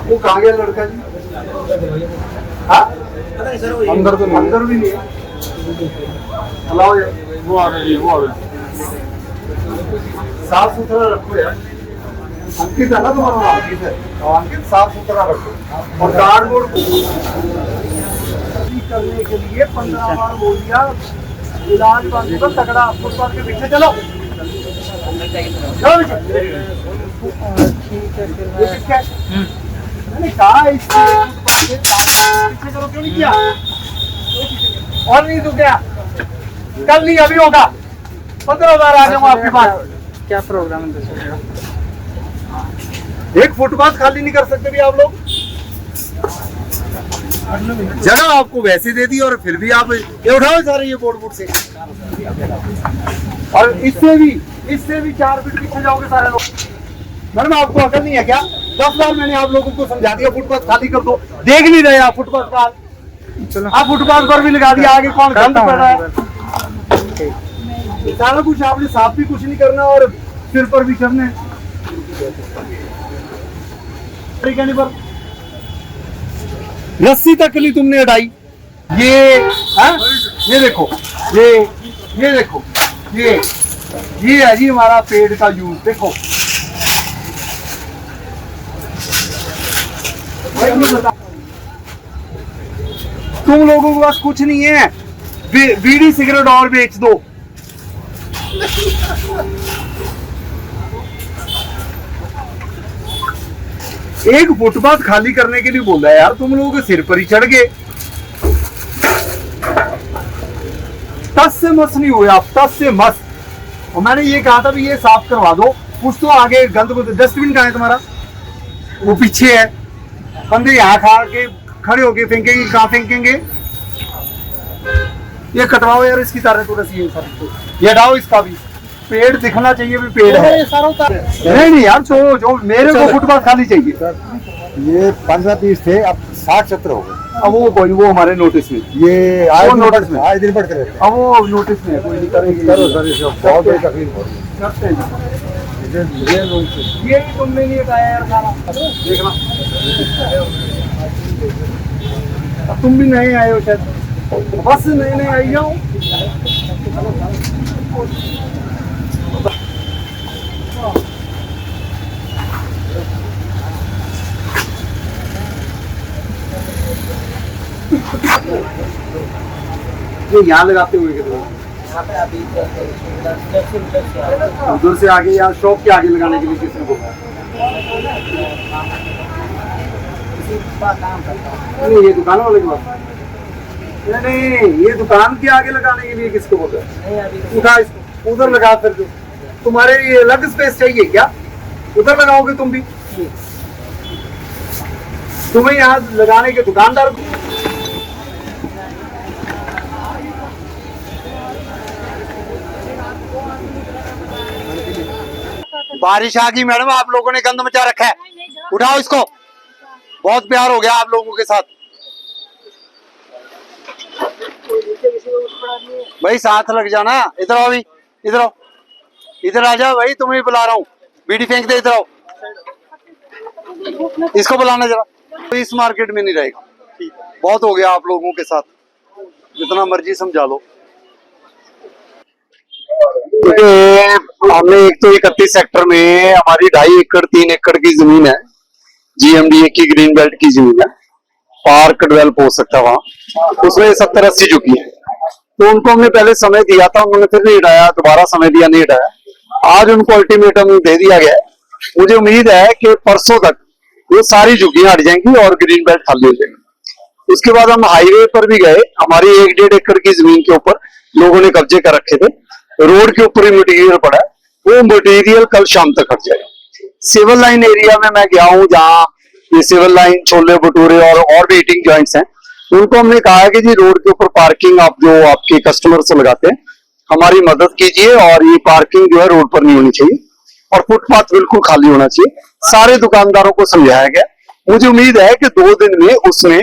वो कहाँ गया लड़का जी? हाँ? अंदर तो अंदर भी नहीं है। अलाउ है। वो आ गई, वो आ गई। साफ सुथरा रखो यार। अंकित है ना तुम्हारा नाम? अंकित है। अंकित साफ सुथरा रखो और कार्डबोर्ड करने के लिए 15 बार बोल दिया। इलाज बांधने पर तगड़ा फुटपाथ के पीछे चलो। मैंने कहा इसके पीछे चलो, क्यों नहीं किया? और नहीं तो क्या कल नहीं अभी होगा। 15 बार आ जाऊंगा आपके पास। क्या प्रोग्राम है? एक फुटपाथ खाली नहीं कर सकते भी आप लोग। जगह आपको वैसे दे दी और फिर भी आप ये उठाओ सारे ये बोर्ड से। और इससे भी 4 फीट पीछे जाओगे सारे लोग। मैडम आपको अकल नहीं है क्या? 10 बार मैंने आप लोगों को समझा दिया फुटपाथ खाली कर दो, देख नहीं रहे आप फुटपाथ का। आप फुटपाथ पर भी लगा दिया, आगे कौन गंद पड़ रहा है? सारा कुछ आपने साफ भी कुछ नहीं करना और सिर पर भी करने पर रस्सी तक ली तुमने हटाई। ये देखो, ये देखो, ये है जी हमारा पेड़ का यूज। देखो तुम लोगों के पास कुछ नहीं है, बीड़ी सिगरेट और बेच दो। एक फुटपाथ खाली करने के लिए बोला यार, तुम लोगों के सिर पर ही चढ़ गए। तस से मस नहीं हुए आप, तस से मस। और मैंने ये कहा था भी ये साफ करवा दो। कुछ तो आगे गंद को, डस्टबिन कहाँ है तुम्हारा? वो पीछे है। बंदे यहाँ खा के खड़े होके फेंकेंगे, कहाँ फेंकेंगे? ये कटवाओ यार, इसकी तारें तो रसी है सारी। ये हटाओ इसका भी। पेड़ दिखना चाहिए भी पेड़ है। नहीं यार, जो मेरे को फुटपाथ खाली चाहिए। ये 15 पीस थे, अब 60-70 हो गए। अब वो कोई, वो हमारे नोटिस में, ये वो नोटिस में आज दिन बढ़ते रहते हैं। अब वो नोटिस में कोई नहीं करेगी। करो सर, इसको बहुत बड़ी तकलीफ हो रही है। करते हैं। ये भी तुमने नहीं बताया यार सारा, देखना। अब तुम भी नए आए हो शायद, बस नए आई जाओ। ये यहाँ लगाते हुए उधर से आगे, यहाँ शॉप के आगे लगाने के लिए किसने बोला? नहीं, ये दुकान वाले के पास। नहीं, ये दुकान के आगे लगाने के लिए किसको बोला? उठा इसको, उधर लगा। फिर तुम्हारे लिए अलग स्पेस चाहिए क्या? उधर लगाओगे तुम भी? तुम्हें यहाँ लगाने के दुकानदार को बारिश आ गई मैडम, आप लोगों ने गंद मचा रखा है। उठाओ इसको, बहुत प्यार हो गया आप लोगों के साथ। भाई साथ लग जाना। इधर आओ भाई, इधर आओ, इधर आ जाओ भाई, तुम्हें बुला रहा हूँ। बीड़ी फेंक दे, इधर आओ। इसको बुलाना जरा। तो इस मार्केट में नहीं रहेगा, बहुत हो गया आप लोगों के साथ, जितना मर्जी समझा लो। हमने एक तो 31 सेक्टर में हमारी 2.5 एकड़ 3 एकड़ की जमीन है, GMDA की ग्रीन बेल्ट की जमीन है। पार्क डेवलप हो सकता है वहाँ, उसमें 70-80 झुकी है। तो उनको हमने पहले समय दिया था, उन्होंने फिर नहीं हटाया, दोबारा समय दिया, नहीं हटाया। आज उनको अल्टीमेटम दे दिया गया है। मुझे उम्मीद है कि परसों तक वो सारी झुग्गियां हट जाएंगी और ग्रीन बेल्ट खाली हो जाएगी। उसके बाद हम हाईवे पर भी गए, हमारी 1-1.5 एकड़ की जमीन के ऊपर लोगों ने कब्जे कर रखे थे। रोड के ऊपर ही मटेरियल पड़ा है, वो मटेरियल कल शाम तक हट जाएगा। सिविल लाइन एरिया में मैं गया हूँ, जहाँ ये सिविल लाइन, छोले भटूरे और भी ईटिंग जॉइंट्स हैं, उनको हमने कहा है कि जी रोड के ऊपर पार्किंग आप जो आपके कस्टमर से लगाते हैं, हमारी मदद कीजिए और ये पार्किंग जो है रोड पर नहीं होनी चाहिए और फुटपाथ बिल्कुल खाली होना चाहिए। सारे दुकानदारों को समझाया गया। मुझे उम्मीद है कि 2 दिन में उसमें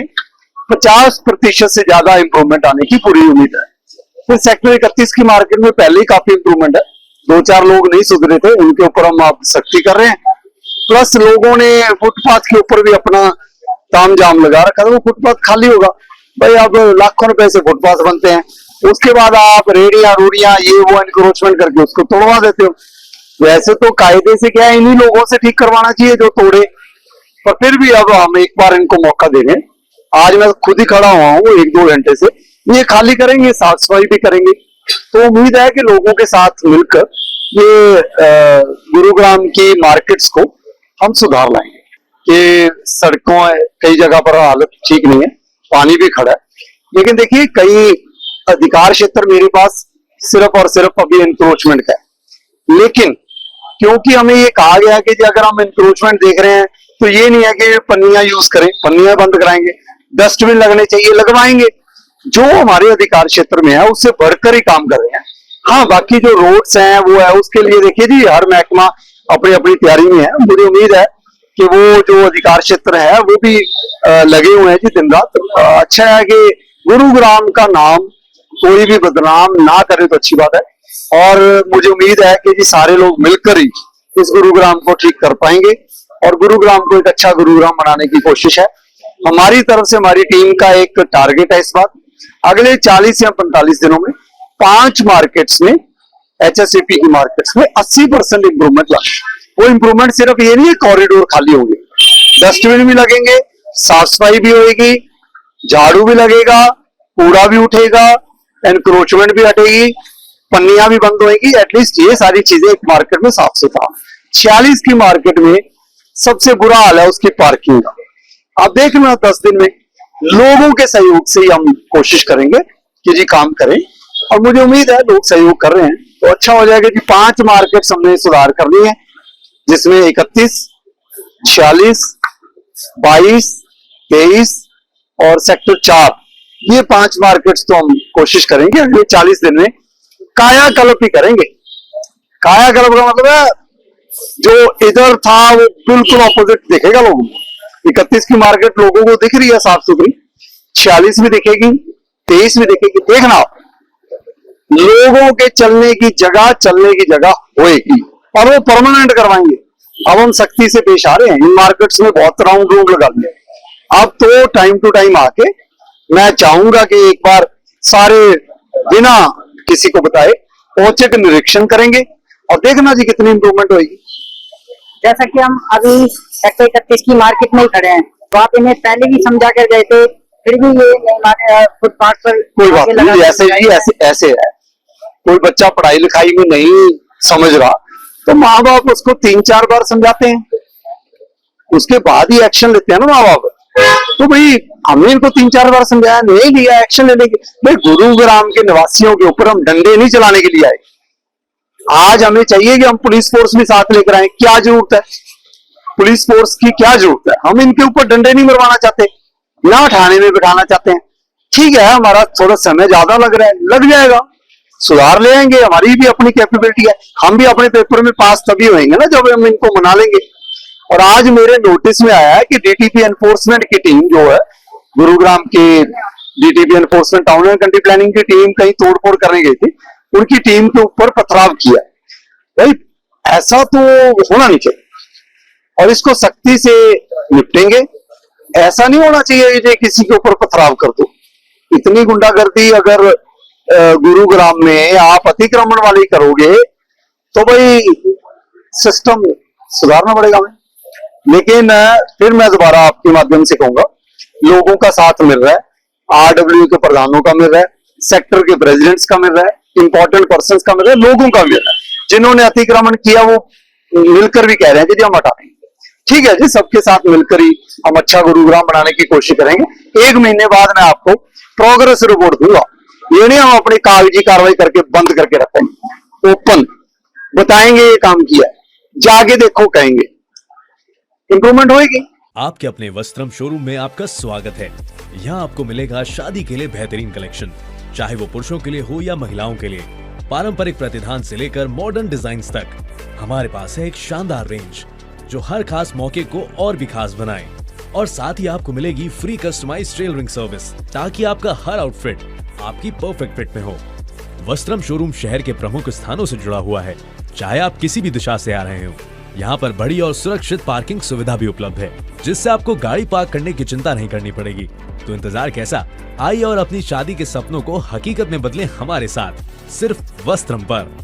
50% से ज्यादा इंप्रूवमेंट आने की पूरी उम्मीद है। फिर सेक्टर 31 की मार्केट में पहले ही काफी इंप्रूवमेंट है, 2-4 लोग नहीं सुधरे थे, उनके ऊपर हम आप सख्ती कर रहे हैं प्लस लोगों ने फुटपाथ के ऊपर भी अपना ताम जाम लगा रखा था, वो फुटपाथ खाली होगा भाई। अब लाखों रुपए से फुटपाथ बनते हैं, उसके बाद आप रेडियां रूढ़ियां ये वो एनक्रोचमेंट करके उसको तोड़वा देते हो। वैसे तो कायदे से क्या है, इन्हीं लोगों से ठीक करवाना चाहिए जो तोड़े, पर फिर भी अब हम एक बार इनको मौका दे रहे हैं। आज मैं खुद ही खड़ा हुआ हूँ 1-2 घंटे से, ये खाली करेंगे, साफ सफाई भी करेंगे। तो उम्मीद है कि लोगों के साथ मिलकर ये गुरुग्राम की मार्केट्स को हम सुधार लाएंगे। कि सड़कों कई जगह पर हालत ठीक नहीं है, पानी भी खड़ा है, लेकिन देखिए कई अधिकार क्षेत्र मेरे पास सिर्फ और सिर्फ अभी इंक्रोचमेंट का है। लेकिन क्योंकि हमें ये कहा गया कि अगर हम इंक्रोचमेंट देख रहे हैं तो ये नहीं है कि पन्नियां यूज करें, पन्नियां बंद कराएंगे, डस्टबिन लगने चाहिए, लगवाएंगे। जो हमारे अधिकार क्षेत्र में है उससे बढ़कर ही काम कर रहे हैं। हाँ, बाकी जो रोड्स हैं वो है, उसके लिए देखिए जी हर महकमा अपनी अपनी तैयारी में है। मुझे उम्मीद है कि वो जो अधिकार क्षेत्र है वो भी लगे हुए हैं जी दिन रात। अच्छा है कि गुरुग्राम का नाम कोई भी बदनाम ना करे तो अच्छी बात है, और मुझे उम्मीद है कि जी सारे लोग मिलकर ही इस गुरुग्राम को ठीक कर पाएंगे और गुरुग्राम को एक अच्छा गुरुग्राम बनाने की कोशिश है। हमारी तरफ से हमारी टीम का एक टारगेट है इस बार, अगले 40 या 45 दिनों में 5 मार्केट्स में, HSCP की मार्केट्स में 80% इंप्रूवमेंट लाना। वो इंप्रूवमेंट सिर्फ ये नहीं है कॉरिडोर खाली होंगे, डस्टबिन भी लगेंगे, साफ सफाई भी होगी, झाड़ू भी लगेगा, कूड़ा भी उठेगा, एनक्रोचमेंट भी हटेगी, पन्नियां भी बंद होगी। एटलीस्ट ये सारी चीजें एक मार्केट में साफ सुथरा। 46 की मार्केट में सबसे बुरा हाल है उसकी पार्किंग का। अब देखना 10 दिन में लोगों के सहयोग से ही हम कोशिश करेंगे कि जी काम करें, और मुझे उम्मीद है लोग सहयोग कर रहे हैं तो अच्छा हो जाएगा कि 5 मार्केट हमने सुधार करनी है, जिसमें 31, 46, 22, 23 और सेक्टर 4, ये 5 मार्केट्स तो हम कोशिश करेंगे अगले 40 दिन में कायाकल्प ही करेंगे। कायाकल्प का मतलब है जो इधर था वो बिल्कुल ऑपोजिट दिखेगा लोगों को। 31 की मार्केट लोगों को दिख रही है साफ सुथरी, 46 भी दिखेगी, 23 भी दिखेगी। देखना आप, लोगों के चलने की जगह होएगी और वो परमानेंट करवाएंगे। अब हम सख्ती से पेश आ रहे हैं, इन मार्केट्स में बहुत राउंड रूम लगा दिए। अब तो टाइम टू टाइम आके मैं चाहूंगा कि एक बार सारे बिना किसी को बताए औचक निरीक्षण करेंगे और देखना जी कितनी इंप्रूवमेंट होगी। जैसा कि हम अभी सेक्टर 31 की मार्केट में ही खड़े हैं, तो आप इन्हें पहले भी समझा कर गए थे, फिर भी ये फुटपाथ पर कोई बात नहीं, ऐसे है। कोई बच्चा पढ़ाई लिखाई में नहीं समझ रहा तो माँ बाप उसको 3-4 बार समझाते हैं, उसके बाद ही एक्शन लेते हैं ना माँ बाप। तो भाई हमने इनको 3-4 बार समझाया, नहीं लिया एक्शन लेने के। भाई गुरुग्राम के निवासियों के ऊपर हम डंडे नहीं चलाने के लिए आए। आज हमें चाहिए कि हम पुलिस फोर्स भी साथ लेकर आए। क्या जरूरत है पुलिस फोर्स की, क्या जरूरत है? हम इनके ऊपर डंडे नहीं मरवाना चाहते, ना थाने में बिठाना चाहते हैं। ठीक है, हमारा थोड़ा समय ज्यादा लग रहा है, लग जाएगा, सुधार ले आएंगे, हमारी भी अपनी कैपेबिलिटी है। हम भी अपने पेपर में पास तभी होंगे ना जब हम इनको मना लेंगे। और आज मेरे नोटिस में आया है कि डीटीपी एनफोर्समेंट की टीम जो है, गुरुग्राम के DTP enforcement town and country planning की टीम कहीं तोड़फोड़ करने गई थी, उनकी टीम के ऊपर पथराव किया। भाई ऐसा तो होना नहीं चाहिए और इसको सख्ती से निपटेंगे। ऐसा नहीं होना चाहिए कि किसी के ऊपर पथराव कर दो। इतनी गुंडागर्दी अगर गुरुग्राम में आप अतिक्रमण वाली करोगे तो भाई सिस्टम सुधारना पड़ेगा हमें। लेकिन फिर मैं दोबारा आपके माध्यम से कहूंगा, लोगों का साथ मिल रहा है, आरडब्ल्यू के प्रधानों का मिल रहा है, सेक्टर के प्रेसिडेंट्स का मिल रहा है, इंपॉर्टेंट पर्संस का मिल रहा है, लोगों का मिल रहा है। जिन्होंने अतिक्रमण किया वो मिलकर भी कह रहे हैं कि जी हम हटा देंगे। ठीक है जी, सबके साथ मिलकर ही हम अच्छा गुरुग्राम बनाने की कोशिश करेंगे। 1 महीने बाद मैं आपको प्रोग्रेस रिपोर्ट दूंगा। ये नहीं हम अपनी कागजी कार्रवाई करके बंद करके रखेंगे, ओपन बताएंगे ये काम किया, जाके देखो कहेंगे, इंप्रूवमेंट होगी। आपके अपने वस्त्रम शोरूम में आपका स्वागत है। यहाँ आपको मिलेगा शादी के लिए बेहतरीन कलेक्शन, चाहे वो पुरुषों के लिए हो या महिलाओं के लिए। पारंपरिक प्रतिधान से लेकर मॉडर्न डिजाइन तक हमारे पास है एक शानदार रेंज जो हर खास मौके को और भी खास बनाए। और साथ ही आपको मिलेगी फ्री कस्टमाइज्ड टेलरिंग सर्विस, ताकि आपका हर आउटफिट आपकी परफेक्ट फिट में हो। वस्त्रम शोरूम शहर के प्रमुख स्थानों से जुड़ा हुआ है, चाहे आप किसी भी दिशा से आ रहे हो। यहाँ पर बड़ी और सुरक्षित पार्किंग सुविधा भी उपलब्ध है, जिससे आपको गाड़ी पार्क करने की चिंता नहीं करनी पड़ेगी। तो इंतजार कैसा, आइए और अपनी शादी के सपनों को हकीकत में बदलें हमारे साथ, सिर्फ वस्त्रम पर।